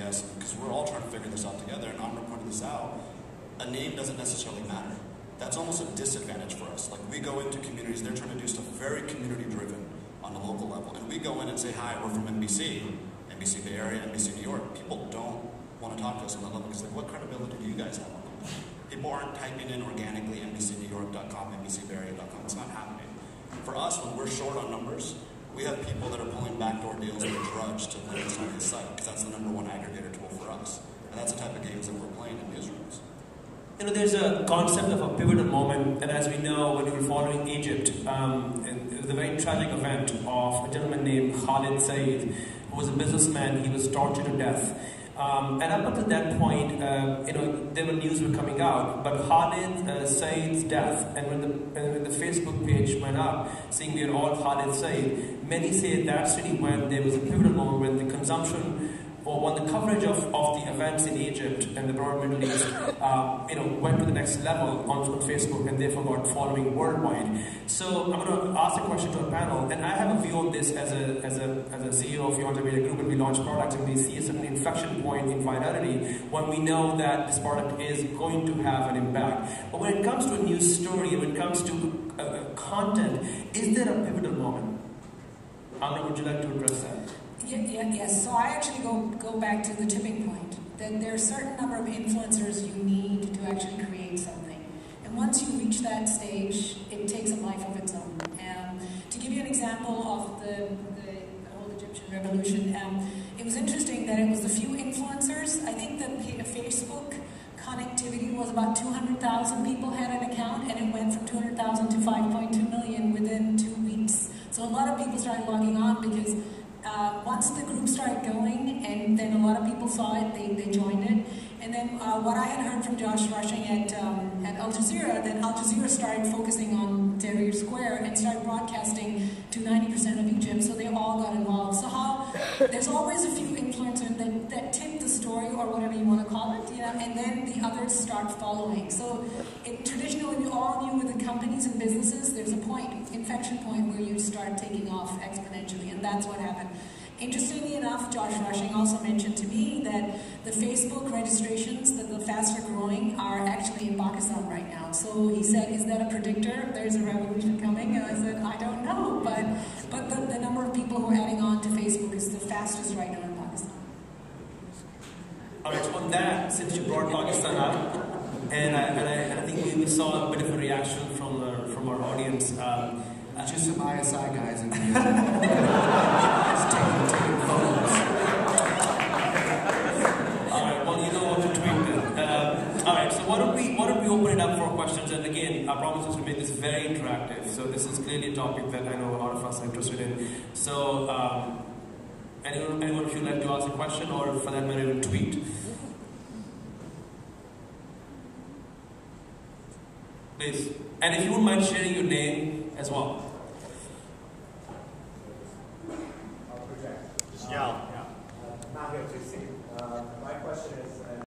guess, because we're all trying to figure this out together, and Amr pointed this out, a name doesn't necessarily matter. That's almost a disadvantage for us. Like, we go into communities, they're trying to do stuff very community-driven on a local level, and we go in and say, hi, we're from NBC Bay Area, NBC New York. People don't want to talk to us on that level, because like, what credibility do you guys have on that? People aren't typing in organically NBCNewYork.com, NBCBayArea.com. It's not happening. For us, when we're short on numbers, we have people that are pulling backdoor deals with Drudge to link us on his site, because that's the #1 aggregator tool for us. And that's the type of games that we're playing in newsrooms. You know, there's a concept of a pivotal moment, and as we know, when we were following Egypt, it was a very tragic event of a gentleman named Khalid Said, who was a businessman. He was tortured to death. And up until that point, you know, there were news were coming out, but Khalid Said's death, and when the Facebook page went up, saying we are all Khalid Said, many say that's really when there was a pivotal moment when the consumption, or when the coverage of the events in Egypt and the broader Middle East, you know, went to the next level on Facebook, and therefore got following worldwide. So I'm going to ask a question to a panel, and I have a view on this as a CEO of Yonta Media Group, and we launch products, and we see a certain inflection point in virality when we know that this product is going to have an impact. But when it comes to a news story, when it comes to content, is there a pivotal moment? Amr, would you like to address that? Yes. So I actually go back to the tipping point. That there are a certain number of influencers you need to actually create something. And once you reach that stage, it takes a life of its own. To give you an example of the whole Egyptian revolution, it was interesting that it was the few influencers. I think the Facebook connectivity was about 200,000 people had an account, and it went from 200,000 to 5.2 million within 2 weeks. So a lot of people started logging on because once the group started going, and then a lot of people saw it, they joined it. And then what I had heard from Josh Rushing at Al Jazeera, that Al Jazeera started focusing on Tahrir Square and started broadcasting to 90% of Egypt, so they all got involved. So there's always a few influencers that tip the story, or whatever you want to call it, you know, and then the others start following. So traditionally, we all knew with the companies and businesses, there's a inflection point where you start taking off exponentially, and that's what happened. Interestingly enough, Josh Rushing also mentioned to me that the Facebook registrations, that the faster growing, are actually in Pakistan right now. So he said, is that a predictor? There's a revolution coming? And I said, I don't know, but the number of people who are adding on to Facebook is the fastest right now in Pakistan. All right, so on that, since you brought Pakistan up, and I think we saw a bit of a reaction from our audience. Just some ISI guys in here. Just taking photos. Alright, well, you know what to tweet then. Alright, so why don't we open it up for questions? And again, our promise is to make this very interactive. So this is clearly a topic that I know a lot of us are interested in. So anyone of you like to ask a question, or for that matter, even tweet? Please. And if you wouldn't mind sharing your name as well. Yeah. Not here to